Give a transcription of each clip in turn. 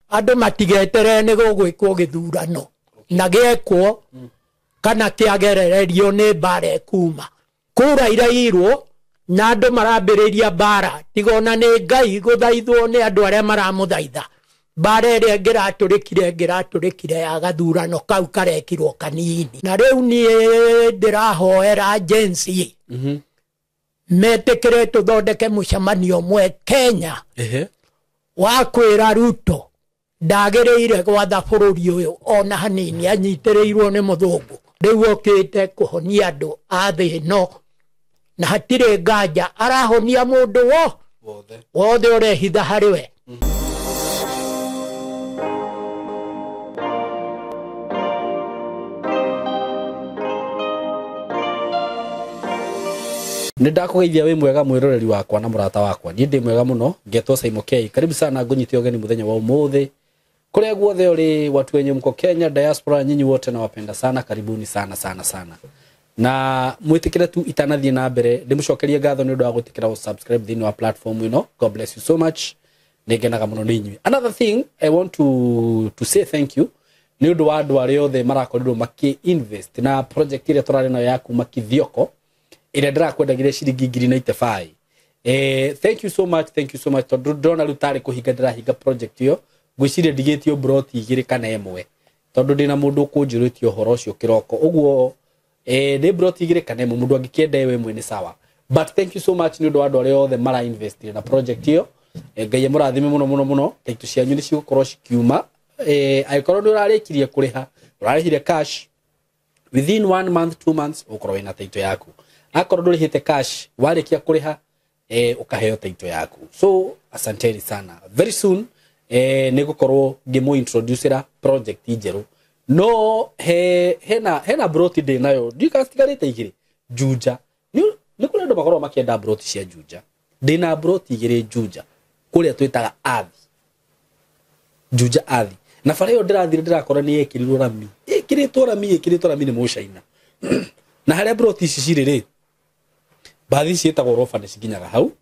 andu matigetere ni gugwikwo githurano na giekwo kana kiagerererio ni bare kuma kura irairwo na andu marambiriria bara tigona ni Ngai guthaithwo ni andu aria maramuthaitha bara iria ngiraturikire ya gathurano kau karekirwo kanini na riu ni ndirahoera agency metekere tuthondeke mucemanio mwe Kenya wa kwira Ruto ndagiriire gwatha bururi uyu ona hanini anyitirirwo ni muthungu riu okite kuhonia andu a thi no na hatire nganja arahonia mundu wothe urehitha hariwe Nindakugeithia we mwega mwiroreri wakwa na murata wakwa ni ndi mwega muno ngetwo Simon K karibu sana ngunyite ogeni muthenya wa umuthi kuria guothe uri watu wenye mko Kenya diaspora nyinyi wote na wapenda sana karibuni sana na mwitikire tu itanathie na mbere ndimucokerie ngatho ni undu wa gutikira o subscribe thini wa platform ino. God bless you so much ningenaga muno ni nyui. Another thing I want to say thank you ni undu wa andu aria othe marakorirwo maki invest na project ile turari nayo yaku makithioko ira ndirakwendagire ciringi 95. Thank you so much tondu ndona rutari kuhinga ndirahinga project iyo gwiciria ndigitio broti igiri kana emwe tondu ndina mundu kunjuritie horo ucio kiroko uguo ni broti igiri kana emwe mundu angikienda ewe mwene sawa but thank you so much ni undu wa andu aria othe mara invest na project iyo Ngai murathime muno taitu cianyu ni cigukorwo cikiuma aikorwo ni urarikirie kuriha urarihire cash within 1 month 2 months ukorwo ina taitu yaku akorwo ndurihite cash warikia kuriha ukaheo taito yaku so asanteni sana very soon nigukorwo ngimo introducera project ijeru no hena broti de nayo ndikastigarite igiri Juja ni kule ndo makorwo makienda broti cia Juja dina broti igiri Juja kuria twitaga athi Juja athi na fara yo ndirakorwo ni ekirirwo rami ekiritwo rami ni mushaina na haria broti ici ciriri bathi cietagwo orphanage cikinyaga hau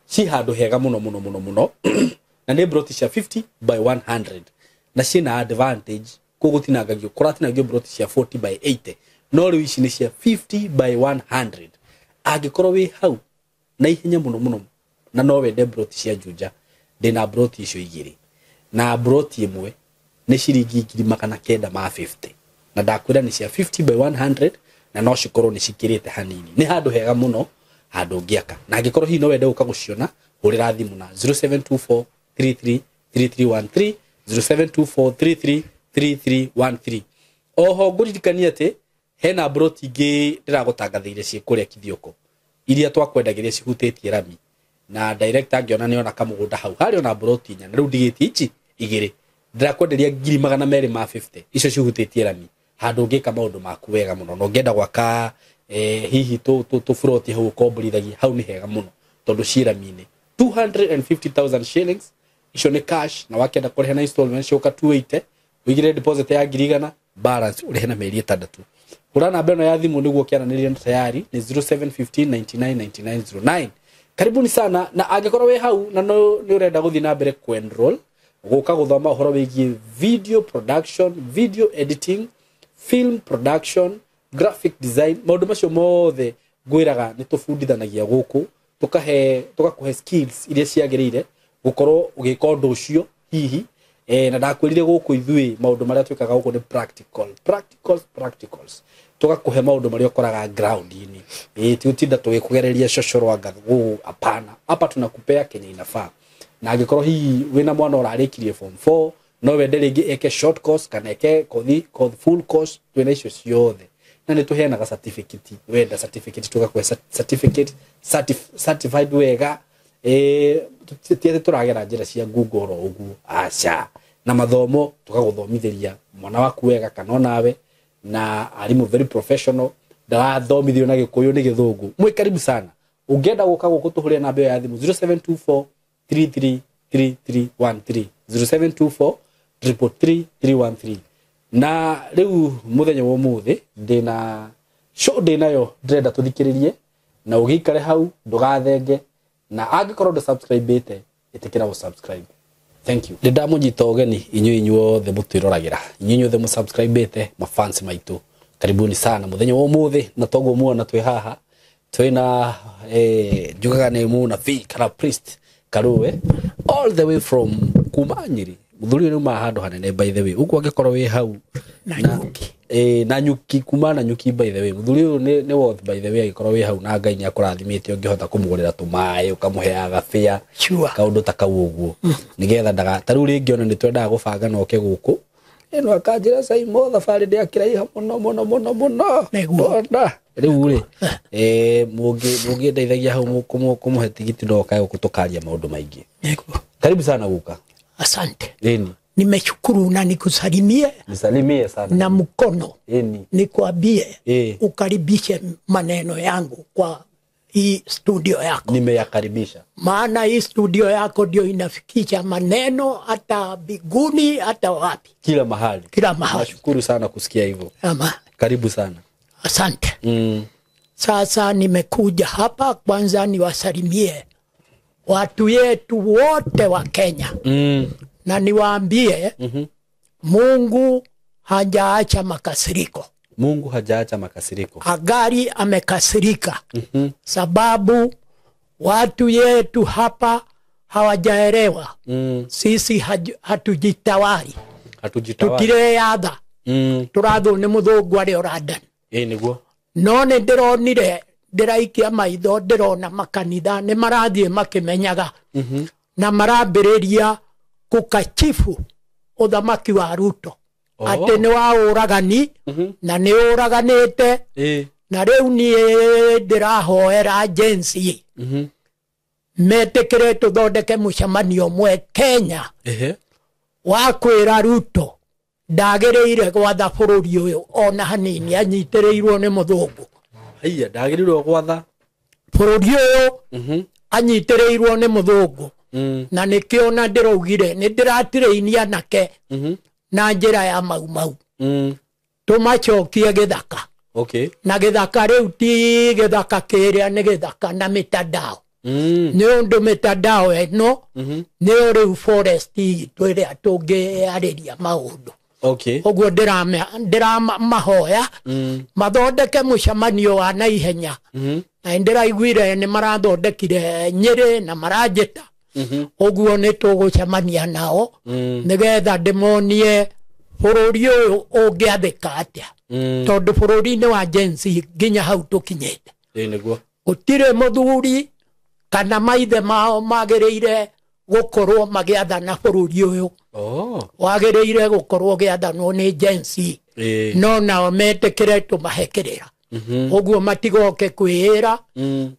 ci handu hega muno na ne broti cia 50 by 100 na cina advantage kugutinangagio kuratinangio broti cia 40 by 80 no riu ici ni cia 50 by 100 angikorwo wi hau na ihenya muno na no wende broti cia Juja ndina broti icio igiri na broti imwe ni ciringi 950 na ndakwira ni cia 50 by 100 na no cikorwo ni cikirite hanini ni handu hega muno handu ngiaka na angikorwo hi no wende uka guciona urira thimu na 0724333313 0724333313 oho nguririkania ati hena broti ingi ndiragutangathire cie kuria kithioko iria twakwendagiria cihutĩtie rami na director angiona ni ona kamugunda hau hari ona broti nya na riu ndigĩtie ici igĩrĩ ndirakwenderia 250 icio cihutĩtie rami handu ngika maundu maku wega muno no ngenda gwaka hihi tu froti hau kombrithagia hau ni hega muno tondu ciramine 250,000 shillings icio ni cash na wakenda kureha na installment coka 280 wigire deposit ya 100 balance urehe na meri 6 urana beno ya thimu niguo kiananiria tayari ni 0715999909 karibuni sana na angikorwo we hau na no ni urenda guthi na mbere ku enroll guka guthoma uhoro wigie video production video editing film production graphic design maundu macio mothe ngwiraga ni tufundithanagia guku tukakuhe skills iria ciagirire gukorwo ugika undu ucio hihi na ndakwirire guku ithui maundu maria twikaga guku ni practicals tukakuhe maundu maria ukoraga ground ini tutinda tugikugereria cocorwa gathu apana hapa tunakupea Kenya inafaa na angikorwo hihi wina mwana urarikirie form 4 no wende ringi eke short course kana eke full course twina icio ciothe na ni tuheanaga certificate wenda certificate tugakuhe certified wega tiete turagera njira cia Google ro uguo acha na mathomo tukaguthomitheria mwana waku wega kana nawe na arimu very professional ndathomithio na Gikuyu ni Githungu mwi karibu sana ungenda guka guku tuhuria na mbeo ya thimu 0724333313 0724333313 na riu muthenya wa muthi ndina show ndinayo ndrenda tuthikiririe na ugikare hau ndugathenge na angikorwo ndu subscribe ite itikira gu subscribe Thank you. Ndenda munyita ogeni inyuo the mutwiroragera. Inyuo the musubscribe mafans maitu. Karibuni sana muthenya wa umuthi na togo muona twi haha. Twina jugaga nemu na fi kana priest Karuwe all the way from Kumanyiri. Muthuri ni ma handu hanene by the way. Uko angekorwo wi hau na nyuki kuma na nyuki by the way. Muthuri ni worth by the way angekorwo wi hau na Ngai ni akurathimite ungihota kumugurira tumae ukamuheaga fia kaundu ta kau uguo nigetha ndaga taru ringi ona ni twendaga gubanga noke guku eno akanjira Saimo thabari ndi akiraiha muno nda riu ri mugi ndeithagia hau kumuhe tigiti ndoka gutukaria maundu maingi. Karibu sana guka. Asante. Nimeshukuru na nikusalimie. Nisalimie sana. Na mkono. Nikwambie ukaribishe maneno yangu kwa hii studio yako. Nimeyakaribisha. Maana hii studio yako ndio inafikisha maneno hata biguni hata wapi. Kila mahali. Nashukuru sana kusikia hivyo. Karibu sana. Asante. Sasa nimekuja hapa kwanza niwasalimie watu yetu wote wa Kenya. Na niwaambie Mungu hajaacha makasiriko. Mungu hajaacha makasiriko. Agari amekasirika. Sababu watu yetu hapa hawajaelewa. Sisi hatujitawali. Tukireadha. Turatho ni muthungu ari oradan. Niguo. None ndironire ndiraikia maitho ndirona makanitha ni marathie makimenyaga. Na marambiriria kukachifu uthamaki wa Ruto. Ate ni wa uragani na ni uraganite na riu ni ndirahoera agency metekere tuthondeke mucemanio mwe Kenya wa kwira Ruto ndagereire gwatha bururi uyu ona hanini anyitireirwo ni muthungu. Haiya ndagereirwo gwatha bururi uyu anyitireirwo ni muthungu. Na nikiona ndiraugire ni ndiratirainia nake na njira ya mau tumachokie githaka. Na githaka riu ti githaka kiria ni githaka na mitandao. Ni undu mitandao eno ni riu forest twiria tungiariria maundu. Oguo ndiramahoya mathondeke mucemanio wa naihenya. Na ndiraiguire ni marathondekire Nyeri na Marajita. Oguo ni tugucemania nao nigetha ndimonie bururi uyu ungiathika atia tondu bururi-ini wa jensi nginya hau tukinyite. Niguo gutire muthuri kana maithe mao magiriire gukorwo magiathana bururi uyu. Wagiriire gukorwo giathanwo ni jensi. No nao metekire tumahekirira. Oguo matigoke kwira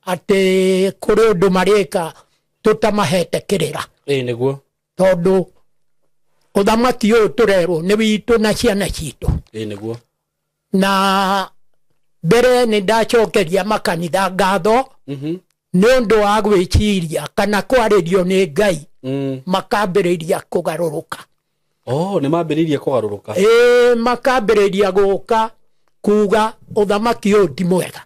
ati kuri undu marika tutamahetekirira. Niguo tondu uthamaki uyu turerwo ni witu na ciana citu. Niguo na mbere ni ndacokeria makanitha ngatho ni undu wa gwiciria kana kwaririo ni Ngai makambiriria kugaruruka. Ni mambiriria kugaruruka. Makambiriria guka kuga uthamaki uyu ti mwega.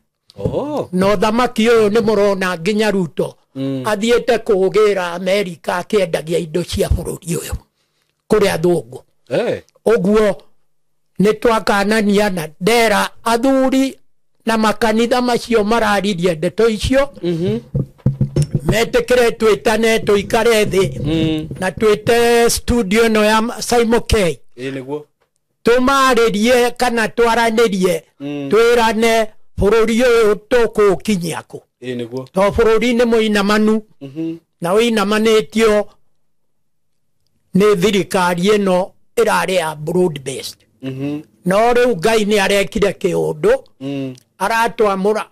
No uthamaki uyu ni murona nginya Ruto athiete kugira Amerika akiendagia indo cia bururi uyu kuri athungu. Oguo ni twakanania na ndera athuri na makanitha macio mararirie ndeto icio. Metekere twitane tuikare thi na twite studio no ya Saimo K. Niguo tumaririe kana twaranirie twirane bururi uyu tukukinyia ku. Niguo to bururi ni muinamanu na uinamanitio ni thirikari ino irari ya broad based. No riu Ngai ni arekire kiundu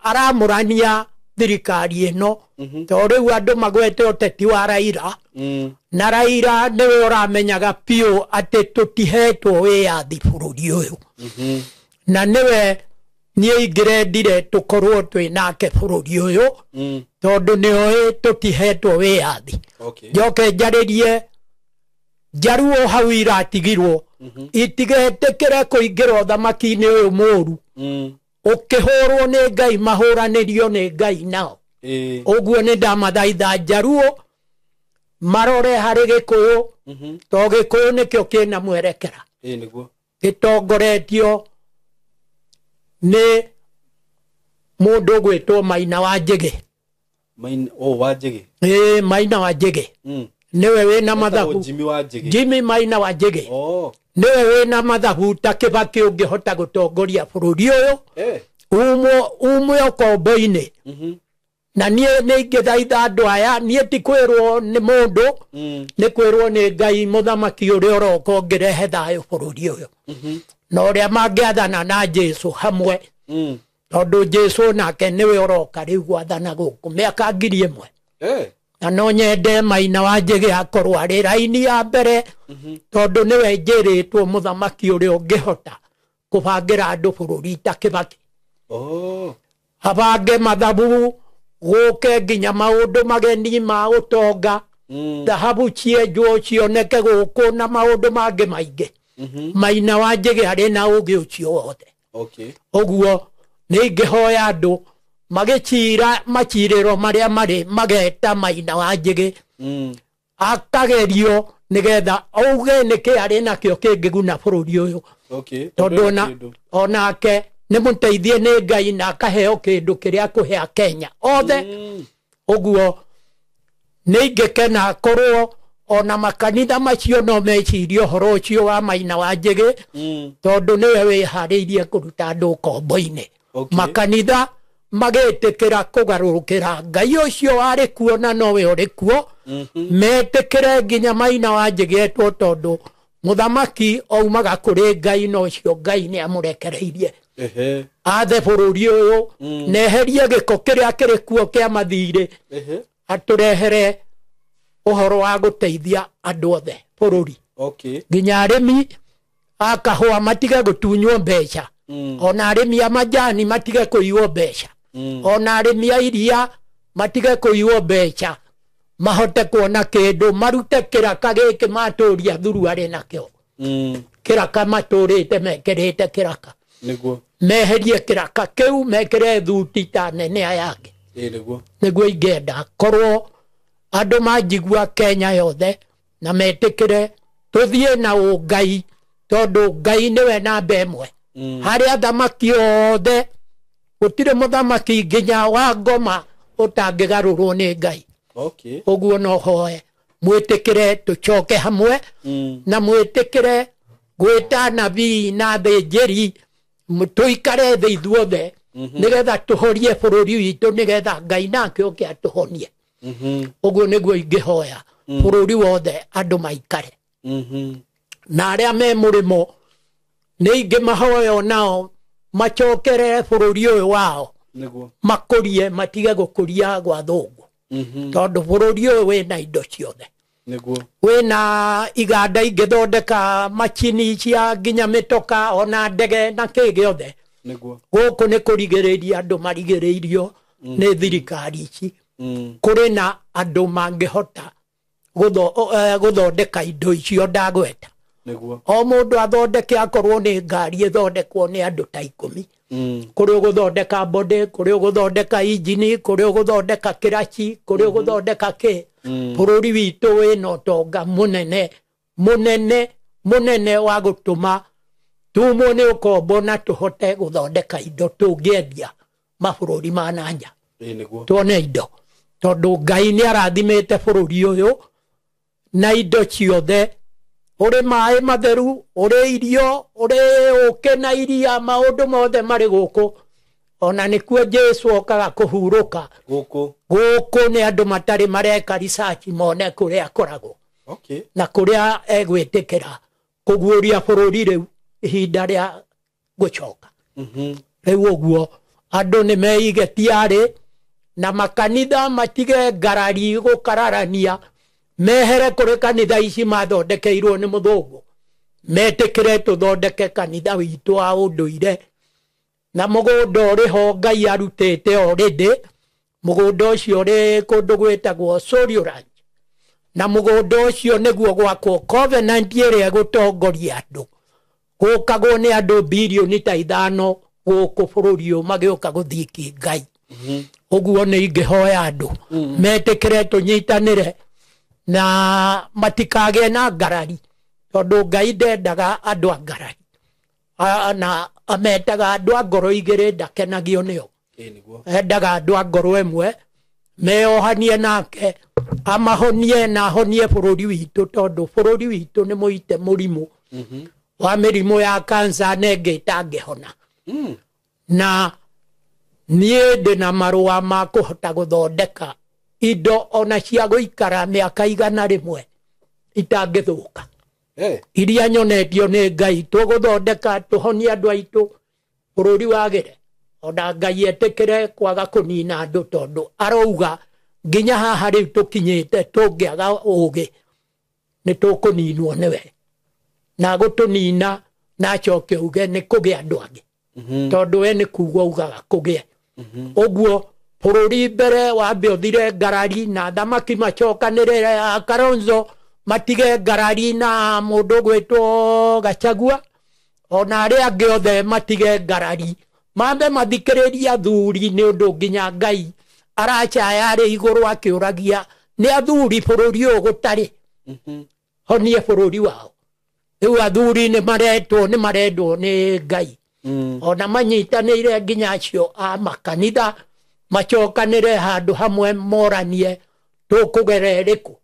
aramurania thirikari ino to riu andu magwete uteti wa Raila na Raila niwe uramenyaga piu ati tutihetwo wiathi bururi uyu na niwe ni ingirendire tukorwo twinake bururi uyu tondu niwe tutihetwo wiathi. Njoke njaririe njaruo hau iratigirwo itigetekere kuingira uthamaki-ini uyu muru ukihurwo ni Ngai mahuranirio ni Ngai nao. Oguo ni ndamathaitha njaruo marore hari Gikuyu to gĩkũyũ nĩkĩo kĩna mwerekera nĩguo gĩtongoretio nĩ mũndũ gwĩtwo Maina wa Njĩgĩ. wa Njĩgĩ Maina wa Njĩgĩ niwe wĩna mathabu. Jimmy Maina wa Njĩgĩ niwe wĩna mathabu ta Kĩbakĩ ũngĩhota gũtongoria bũrũri ũyũ umwe ũkombo-inĩ. Na niĩ nĩingĩthaitha andũ aya, niĩ ti kwĩrwo nĩ mũndũ, nĩ kwĩrwo nĩ Ngai mũthamaki ũrĩa ũroka ũngĩrehe thayũ bũrũri ũyũ, na ũrĩa mangĩathana na Jesũ hamwe, tondũ Jesũ nake nĩwe ũroka rĩu gwathana gũkũ mĩaka 1000. Na no nyende Maina wa Njĩgĩ akorwo arĩ raini ya mbere, tondũ nĩwe njĩrĩtwo mũthamaki ũrĩa ũngĩhota kũbangĩra andũ bũrũri ta Kĩbakĩ. Abange mathabu gũke nginya maũndũ mageni ma ũtonga, thahabu cienjwo cioneke gũkũ na maũndũ mangĩ maingĩ. Maina wa Njĩgĩ arĩ na ũgĩ ũcio wothe. Ũguo nĩ ingĩhoya andũ magĩcira macirĩro marĩa marĩ mageta Maina wa Njĩgĩ akagerio nĩgetha auge nĩkĩ arĩ nakĩo kĩngĩguna bũrũri ũyũ, tondũ onake nĩ mũteithie nĩ Ngai na akaheo kĩndũ kĩrĩa akũhe Kenya othe. Ũguo nĩ ingĩkena korwo ona makanitha macio no mecirie ũhoro ũcio wa Maina wa Njĩgĩ, tondũ nĩwe wĩharĩirie kũruta andũ ũkombo-inĩ. Makanitha magĩtĩkĩra kũgarũrũkĩra Ngai ũcio warĩ kuo na nowe ũrĩ kuo, metĩkĩre nginya Maina wa Njĩgĩ etwo, tondũ mũthamaki aumaga kũrĩ Ngai na ũcio Ngai nĩ amũrekereirie athe bũrũri ũyũ na eherie gĩko kĩrĩa kĩrĩ kuo kĩa mathirĩ, atũrehere ũhoro wa gũteithia andũ othe bũrũri. Nginya arĩmi a kahũa matige gũtunywo mbeca, ona arĩmi a majani matige kũiywo mbeca, ona arĩmi a iria matige kũiywo mbeca, mahote kuona kĩndũ, marute kĩraka gĩkĩ matũria thuru arĩ nakĩo. Kĩraka matũrĩte mekĩrĩte kĩraka, meherie kĩraka kĩu mekĩre thuti ta nene ayake. Nĩguo ingĩenda korwo andũ manjigua Kenya yothe na metĩkĩre tũthiĩ na ũngai, tondũ Ngai nĩwe namba ĩmwe harĩ athamaki othe. Gũtirĩ mũthamaki nginya wa Ngoma ũtangĩgarũrwo nĩ Ngai. Ũguo no hoe mwĩtĩkĩre tũcoke hamwe na mwĩtĩkĩre gwĩta nabii na thĩnjĩri, tũikare thĩ ithuothe nĩgetha tũhorie bũrũri witũ, nĩgetha Ngai nake oke atũhonie. Ũguo nĩguo ingĩhoya bũrũri wothe andũ maikare, na arĩa me mũrĩmo nĩ ingĩmahoya onao macokere bũrũri ũyũ wao, makũrie matige gũkũria gwa thũngũ, tondũ bũrũri ũyũ wĩna indo ciothe. Wĩna iganda ingĩthondeka macini cia nginya mĩtoka ona ndege na kĩ gĩothe. Gũkũ nĩ kũrigĩrĩria andũ marigĩrĩirio nĩ thirikari ici. Kũrĩ na andũ mangĩhota gũthondeka indo icio ndagweta. O mũndũ athondeke, akorwo nĩ ngari ĩthondekwo nĩ andũ ta 10. Kũrĩ ũgũthondeka body, kũrĩ ũgũthondeka injini, kũrĩ ũgũthondeka kĩraci, kũrĩ ũgũthondeka kĩ. Bũrũri witũ wĩna ũtonga mũnene mũnene mũnene wa gũtũma tumwo nĩ ũkombo na tũhote gũthondeka indo tũngĩendia mabũrũri ma nanja, tuone indo, tondũ Ngai nĩ arathimĩte bũrũri ũyũ na indo ciothe. Ũrĩ maĩ matheru, ũrĩ irio, ũrĩ ũkĩ na iria, maũndũ mothe marĩ gũkũ. Ona nĩkuo Jesũ okaga kũhurũka gũkũ nĩ andũ matarĩ mareka research mone kũrĩa akoragwo na kũrĩa egwĩtĩkĩra kũguũria bũrũri rĩu ihinda rĩa gũcoka. Rĩu ũguo andũ nĩ meige tiarĩ, na makanitha matige ngarari gũkararania, mehere kũrĩ kanitha ici mathondekeirwo nĩ mũthũngũ, metĩkĩre tũthondeke kanitha witũ wa ũndũire. Na mũgũnda ũrĩho Ngai arutĩte already, mũgũnda ũcio ũrĩ kũndũ gwĩtagwo Sorio Ranch, na mũgũnda ũcio nĩguo gwakwo covenant ĩrĩa gũtongoria andũ, gũkagwo nĩ andũ bilioni ta 5 gũkũ bũrũri ũyũ magĩũka gũthiki Ngai. Ũguo nĩ ingĩhoya andũ metĩkĩre tũnyitanĩre na matikage na ngarari tondu Ngai ndendaga andu a ngarari na ametaga andu a ngoro igiri ndakenagio nio endaga andu a ngoro imwe meohanie nake amahonie na ahonie bururi witu tondu bururi witu ni muite murimu wa mirimu ya cancer nenge itangihona na nie ndina marua ma kuhota guthondeka indo ona cia guikara miaka 100 itangithuka iria nyonetio ni Ngai tuguthondeka tuhonie andu aitu bururi wagire ona Ngai etikire kwaga kunina andu tondu arauga nginya haha riu tukinyite tungiaga ugi ni tukuninwo niwe na gutunina na coke uge ni kugia andu angi tondu we ni kugwa ugaga kugia oguo bururi mbere wambe uthire ngarari na thamaki macokanire Kalonzo matige ngarari na mundu gwitwo Gachagua ona aria angi othe matige ngarari mambe mathikiriria athuri ni undu nginya Ngai arachaya ari iguru akiuragia ni athuri bururi uyu gutari honie bururi wao riu athuri ni marendwo ni Ngai ona manyitanire nginya acio a makanitha macokanire handu hamwe moranie tukugere riku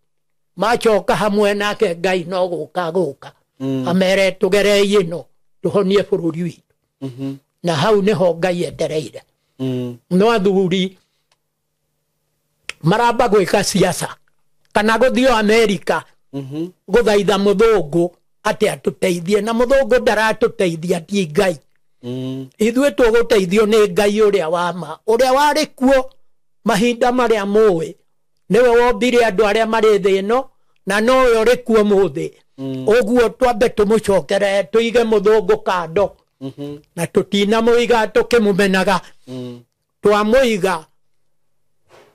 macoka hamwe nake Ngai no guka amere tugere yino tuhonie bururi witu na hau niho Ngai endereire no athuri maramba gwika siasa kana guthio America guthaitha muthungu ati atuteithie na muthungu ndaratuteithia ti Ngai ithuĩ tũgũteithio nĩ Ngai ũrĩa wama ũrĩa warĩ kuo mahinda marĩa mũĩ niwe wombire andũ arĩa marĩ thĩ ĩno na nowe ũrĩ kuo mũthĩ ũguo twambe tũmũcokere tũige mũthũngũ kando na tũtinamũiga tũkĩmũmenaga twamũiga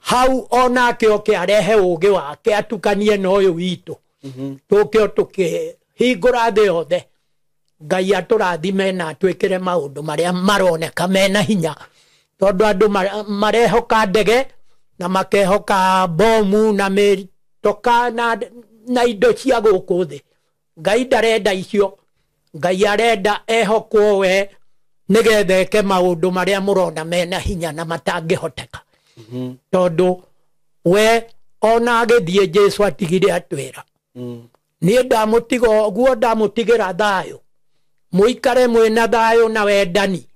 hau onake oke arehe ũgĩ wake atukanie na ũyũ witũ tũkĩo tũkĩhingũra thĩ yothe Ngai atũrathime na twĩkĩre maũndũ marĩa maroneka mena hinya tondu andu marehoka ndege na makehoka bomu na mĩtoka na indo cia gũkũ thĩ Ngai ndarenda icio Ngai arenda ehokwo we nigetha eke maũndũ marĩa mũrona mena hinya na matangĩhoteka tondu we ona agĩthiĩ Jesu atigire atwĩra niĩ ndamũtiga ũguo ndamũtigĩra thayũ muikare mwena thayo na wendani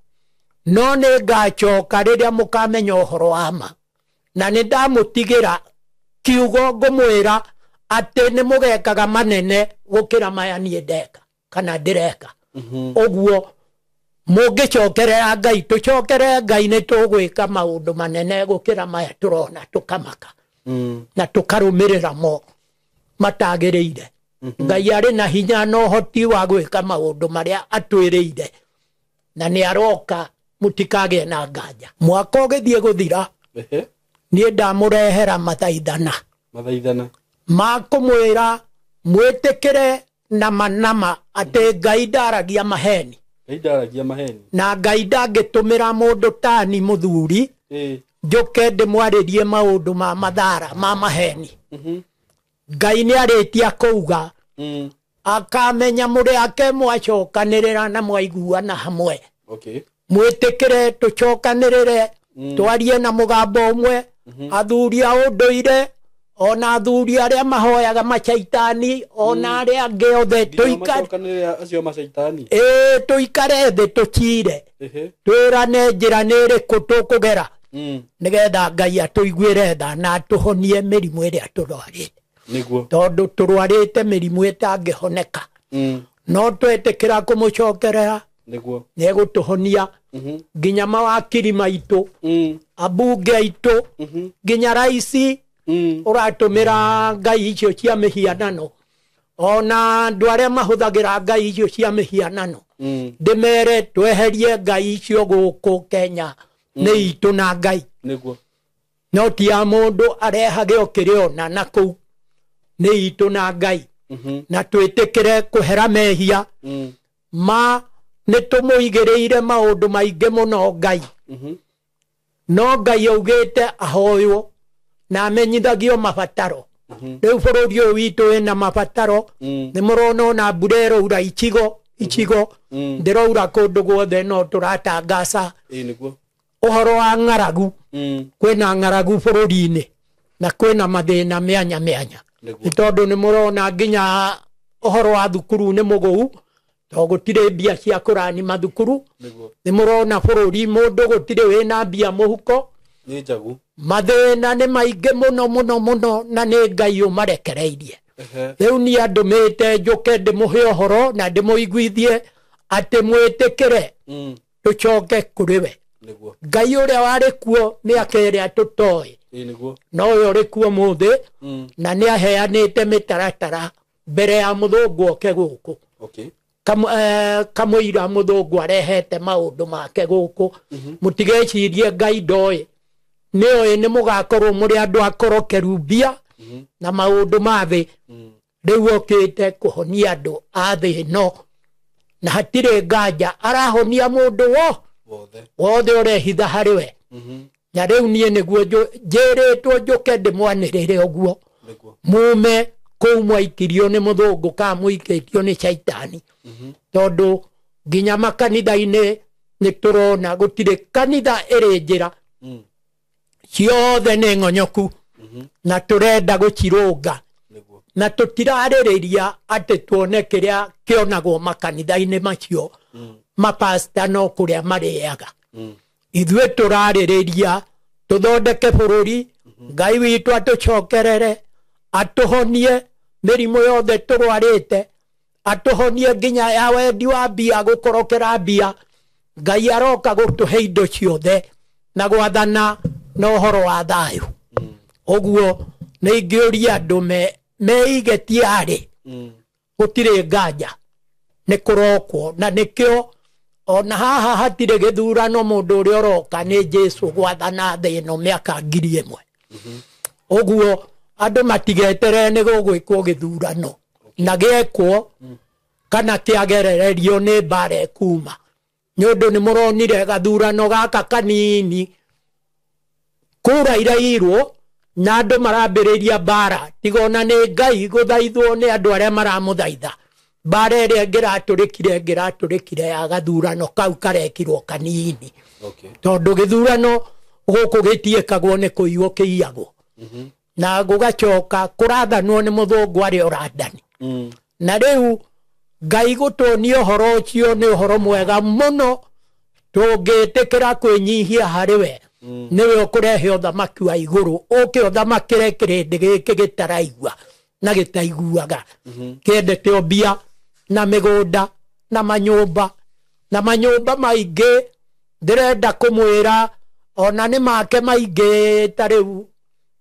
no ni ngacoka riria mukamenya uhoro wa ma na ni ndamutigira kiugo ngumwira ati ni mugekaga manene gukira maya nie ndeka kana ndireka uguo mungicokerera Ngai tucokere Ngai ni tugwika maundu manene gukira maya turona tukamaka na tukarumirira mo matagiriire Ngai ari na hinya no hoti wa gwika maundu maria atwiriire na ni aroka mutikage na nganja mwaka ugithie guthira nie ndamurehera mathaithana makumwira mwitikire na manama ati Ngai ndaragia maheni na Ngai ndangitumira mundu tani muthuri njuke ndimwaririe maundu ma mathara ma maheni Ngai ni aritia kuuga akamenya muri ake mwacokanirira na mwaiguana hamwe mwitikire tucokanirire twarie na mugambo umwe athuri a unduire ona athuri aria mahoyaga macaitani ona aria angi othe tuikare thi tucire twirane njira ni iriku tukugera nigetha Ngai atuiguire tha na atuhonie mirimu iria turwarite tondu turwarite mirimu itangihoneka no twetikira kumucokerera niegutuhonia nginya mawakiri maitu abunge aitu nginya raisi uratumira Ngai icio cia mihianano ona andu aria mahuthagira Ngai icio cia mihianano ndimere tweherie Ngai icio guku Kenya ni itu na Ngai no ti ya mundu arehage okiriona na kuu ni itu na Ngai na twitikire kuhera mehia ma nitumuigiriire maundu maingi muno Ngai no Ngai augite ahoywo na amenyithagio mabataro Rĩu bũrũri ũyũ witũ wĩna mabataro nĩ mũrona ona mbura ĩraura icigo ndĩraura kũndũ guothe no tũratangaca ũhoro wa ng'aragu kwĩna ng'aragu bũrũri-inĩ na kwĩna mathĩna mĩanya nĩ tondũ nĩ mũrona nginya ũhoro wa thukuru nĩ mũgũu tondũ gũtirĩ mbia cia kũrathima thukuru nĩ mũrona bũrũri mũndũ gũtirĩ wĩna mbia mũhuko mathĩna nĩ maingĩ mũno na nĩ Ngai ũmarekereirie rĩu niĩ andũmĩte njũke ndĩmũhe ũhoro na ndĩmũiguithie atĩ mwĩtĩkĩre tũcoke kũrĩ we Ngai ũrĩa warĩ kuo mĩaka ĩrĩa tũtoĩ no ũyũ ũrĩ kuo mũthĩ na nĩ aheanĩte mĩtaratara mbere ya mũthũngũ oke gũkũ kamũira mũthũngũ arehete maũndũ make gũkũ mũtigecirie Ngai ndoĩ nĩoĩ nĩ mũgakorwo mũrĩ andũ akorokeru mbia na maũndũ ma thĩ rĩu okĩte kũhonia andũ a thĩ ĩno na hatirĩ nganja arahonia mũndũ wothe ũrehitha harĩ we na rĩu niĩ nĩguo njĩrĩtwo njũke ndĩmwanĩrĩre ũguo mume kũu mwaikirio nĩ mũthũngũ kana mũikĩtio nĩ caitani tondũ nginya makanitha-inĩ nĩ tũrona gũtirĩ kanitha ĩrĩ njĩra ciothe nĩ ng'onyoku na tũrenda gũcirũnga na tũtirarĩrĩria atĩ tuone kĩrĩa kĩonagwo makanitha-inĩ macio mapasta no kũrĩa marĩaga ithuĩ tũrarĩrĩria tũthondeke bũrũri Ngai witũ atũcokerere atũhonie mĩrimũ yothe tũrwarĩte atũhonie nginya ya wendi wa mbia gũkorokera mbia Ngai aroka gũtũhe indo ciothe na gwathana na ũhoro wa thayũ ũguo nĩ ingĩũria andũ meigetie arĩ gũtirĩ nganja nĩ kũrokwo na nĩkĩo ona haha hatirĩ gĩthurano mũndũ ũrĩa ũroka nĩ Jesũ gwathana thĩ ĩno mĩaka 1000 ũguo andũ matigeterere nĩ gũgwĩkwo gĩthurano na gĩekwo kana kĩagerererio nĩ mbara kuma nĩ ũndũ nĩ mũronire gathurano gaka kanini kura irairwo na andũ marambĩrĩria mbara tigona nĩ Ngai gũthaithwo nĩ andũ arĩa maramũthaitha mbara ĩrĩa ĩngĩratũrĩkire ya gathurano kau karekirwo kanini tondũ gĩthurano gũkũ gĩtiĩkagwo nĩ kũiywo kĩiyagwo na gũgacoka kũrathanwo nĩ mũthũngũ arĩa ũrathani na rĩu Ngai gũtuonia ũhoro ũcio nĩ ũhoro mwega mũno tũngĩtĩkĩra kwĩnyihia harĩ we nĩwe ũkũrehe ũthamaki wa igũrũ ũke ũthamakĩre kĩrĩndĩ gĩkĩ gĩtaraigua na gĩtaiguaga kĩendete mbia na mĩgũnda na manyũmba maingĩ ndĩrenda kũmwĩra ona nĩ make maingĩ ta rĩu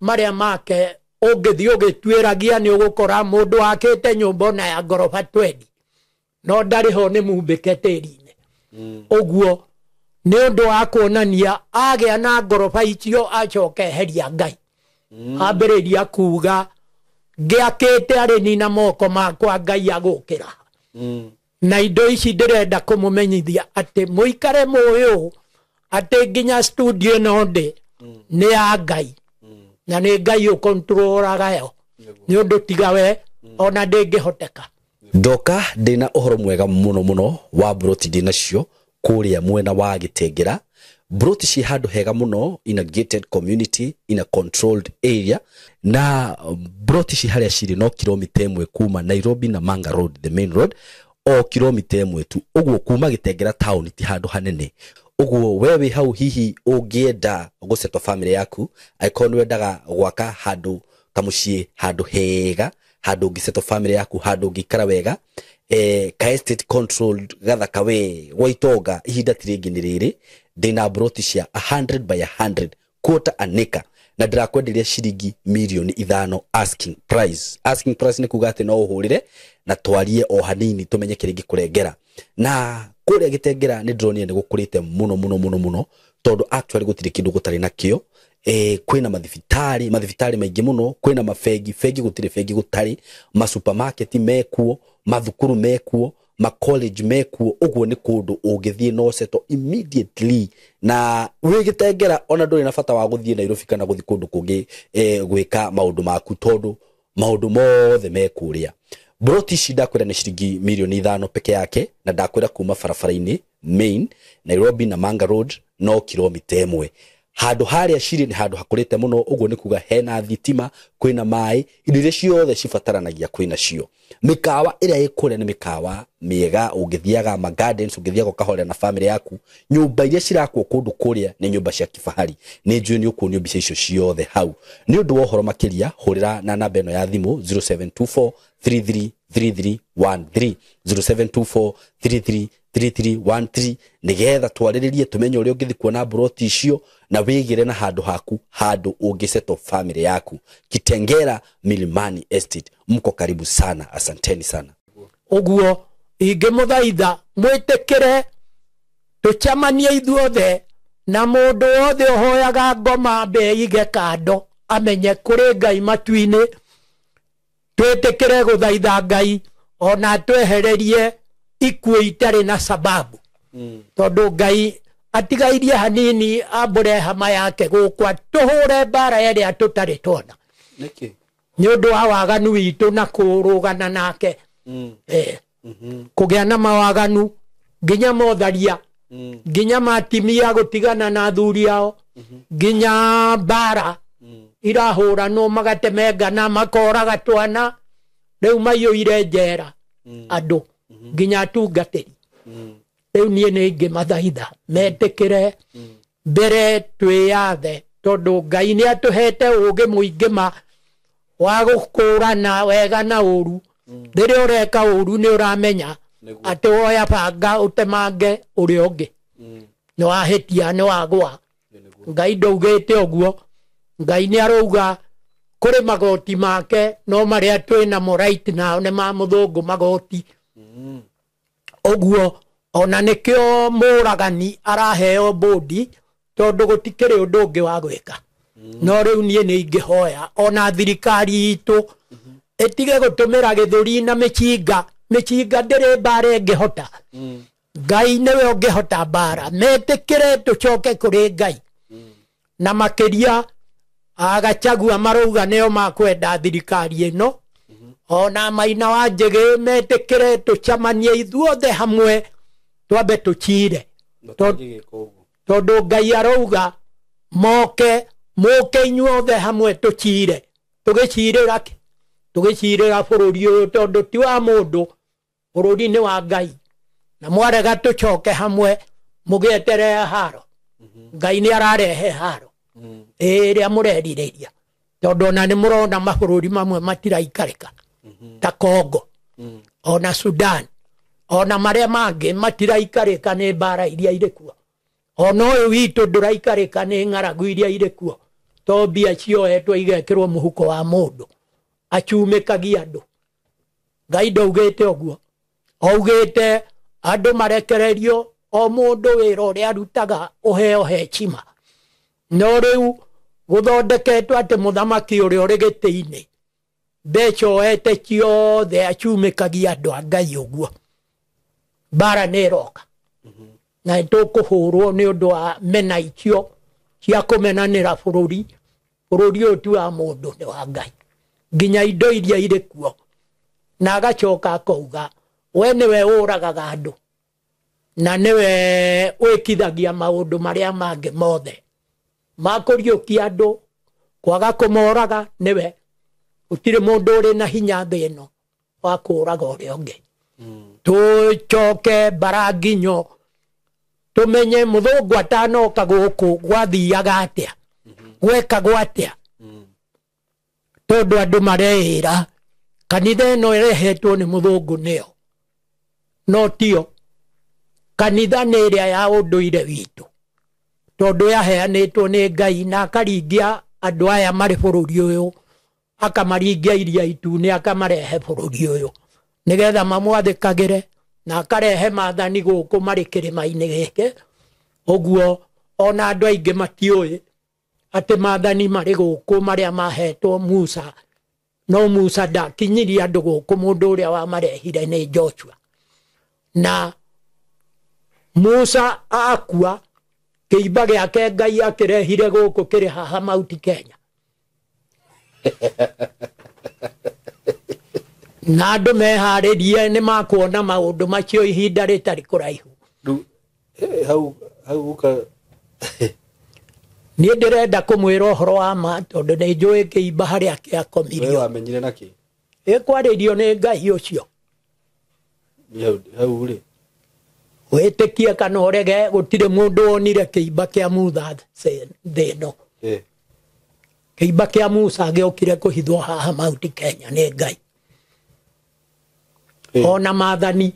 marĩa make ũngĩthiĩ ũgĩtuĩragia nĩ ũgũkora mũndũ wakĩte nyũmba ona ya ngoroba 20 no ndarĩ ho nĩ mumbĩke tĩri-inĩ ũguo nĩ ũndũ wa kuonania agĩa na ngoroba icio acoke eheria Ngai ambĩrĩria kuga ngĩakĩte arĩ na moko makwa Ngai agũkĩra na indo ici ndĩrenda kũmũmenyithia atĩ mũikare mũyũ atĩ nginya studio ĩno ndĩ nĩ ya Ngai na nĩ Ngai ũkontrolaga yo nĩ ũndũ tiga we ona ndĩngĩhoteka ndoka ndĩna ũhoro mwega mũno wa broti ndĩnacio kũrĩa mwena wa Gĩtengera broti ci handũ hega mũno in a gated community in a controlled area na broti ci harĩa cirĩ no kilomita 1 kuma Nairobi na Manga Road the main road o kilomita 1 tu ũguo kuma Gĩtengera town ti handũ hanene ũguo wewe hau hihi ũngĩenda gũceto family yaku aikonu wendaga gwaka handũ ta mũciĩ handũ hega handũ ũngĩceto family yaku handũ ũngĩikara wega ka estate controlled gathaka we gwaitonga ihinda tiringi nĩ rĩrĩ ndĩna broti cia 100 by 100 quarter an acre na ndirakwenderia ciringi milioni 5 asking price nĩ kuga atĩ no ũhũrĩre na twarie o hanini tumenye kĩrĩngĩ kũrengera na kũrĩa Gĩtengera nĩ ndĩronire nĩ gũkũrĩte mũno tondũ actually gũtirĩ kĩndũ gũtarĩ nakĩo kwĩna mathibitarĩ maingĩ mũno kwĩna mafegi gũtirĩ fegi gũtarĩ ma supermarket mekuo mathukuru mekuo ma college mekuo ũguo nĩ kũndũ ũngĩthiĩ no seto immediately na wĩ Gĩtengera ona ndũrĩ na bata wa gũthiĩ Nairobi kana gũthiĩ kũndũ kũngĩ gwĩka maũndũ maku tondũ maundu mothe mekuria broti shida kwenda ni shilingi milioni 5 peke yake na ndakwira kuma barabara-ini main Nairobi na Manga Road no kilomita 1 handu haria shiri ni handu hakurite muno uguo ni kuga hena thitima kwina mai indo ciothe cibataranagia kwina cio mikawa ira ikure ni mikawa miega ungithiaga ma gardens ungithiaga kahore na family yaku nyumba iria cirakwo kundu kuria ni nyumba cia kifahari ni njui ni ukunio mbica icio ciothe hau ni undu wa horo makiria hurira na namba eno ya thimu 0724 333313 0724333313 nigetha twariririe tumenye uria ungithi kuona broti icio na wigire na handu haku handu ungiseto family yaku Kitengera Milimani Estate mko karibu sana asanteni sana uguo ingemuthaitha mwitikire tuchamanie ithuothe na mundu wothe uhoyaga ngoma beige kando amenye kuri Ngai matuini twitikire guthaitha Ngai ona twehererie ikuo itari na sababu tondu Ngai atigairie hanini ambure hama yake gukwa tuhure bara iria tutari tona niki ni undu wa waganu witu na kurugana nake kugia na mawaganu nginya motharia nginya matimia gutigana na thuri yao nginya bara irahura no magatemengana makoraga twana riu maiyuire njera andu nginya tungatiri riu nie ni ngimathaitha metikire mbere twiyathe tondu Ngai ni atuhete ugi muingima wa gukurana wega na uru riria ureka uru ni uramenya ati woya banga utemange uri ungi ni wahitia ni wagwa Ngai ndaugite uguo Ngai ni arouga kuri magoti make no maria twina mo right now ni ma muthungu magoti uguo ona nikio muragani araheo bodi tondu gutikiri undu ungi wa gwika no riu nie ni ingihoya ona thirikari itu etige gutumira githuri na michinga ndiri bara ingihota Ngai niwe ungihota bara metikire tucoke kuri Ngai na makiria Agachagua marouga neo makwenda thirikari ino ona Maina wa Njigi metikire tuchamanie ithuothe hamwe twambe tuchire tondu Ngai arouga moke inyuothe hamwe tuchire tugicirira bururi uyu tondu ti wa mundu bururi ni wa Ngai na mwarega tucoke hamwe mugietere haro Ngai ni ararehe haro iria murerireria tondu na ni murona mabururi mamwe matiraikarika ta Congo ona Sudan ona maria mangi matiraikarika ni bara iria irikuo ona uyu witu nduraikarika ni ng'aragu iria irikuo to mbia cioetwo igekirwo muhuko wa mundu achumikagia andu Ngai ndaugite uguo augite andu marekererio o mundu wira uria arutaga uheo hechima no riu guthondeketwo ati muthamaki uria uri giti-ini mbeca oete ciothe achumikagia andu a Ngai uguo bara ni roka na tukuhurwo ni undu wa mena icio cia kumenanira bururi uyu tu wa mundu ni wa Ngai nginya indo iria irikuo na agacoka akauga we niwe uragaga andu na niwe wikithagia maundu maria mangi mothe makuriukia andu kwaga kumoraga niwe utire mundu uri na hinya thi ino wa kuraga uria ungi tucoke baraginyo tumenye muthungu atanoka guku gwathiaga atia gwekagwo atia tondu andu mareira kanitha ino irehetwo ni muthungu nio no tio kanitha ni iria ya unduire witu tondu yaheanitwo ni Ngai na akaringia andu aya mari bururi uyu akamaringia iria itune akamarehe bururi uyu nigetha mamwathikagire na akarehe mathani guku mari kirima-ini giki uguo ona andu aingi matiui ati mathani mari guku maria mahetwo Musa no Musa ndakinyirie andu guku mundu uria wa marehire ni Joshua na Musa akua kiimba giake Ngai akirehire guku kiri haha Mount Kenya na andũ meharĩrie nĩ makuona maũndũ macio ihinda rĩtarĩ kũraihu. Hau uka niĩ ndĩrenda kũmwĩra ũhoro wa ma tondũ nĩ njũĩ kĩimba harĩa kĩakomirio. wewe wamenyire nakĩ? Ĩkwarĩrio nĩ Ngai ũcio. Hau rĩ wĩtĩkie kana ũrege gũtirĩ mũndũ wonire kĩimba kĩa Musa thĩ ĩno. Kĩimba kĩa Musa gĩokire kũhithwo haha Mount Kenya nĩ Ngai. Ona maathani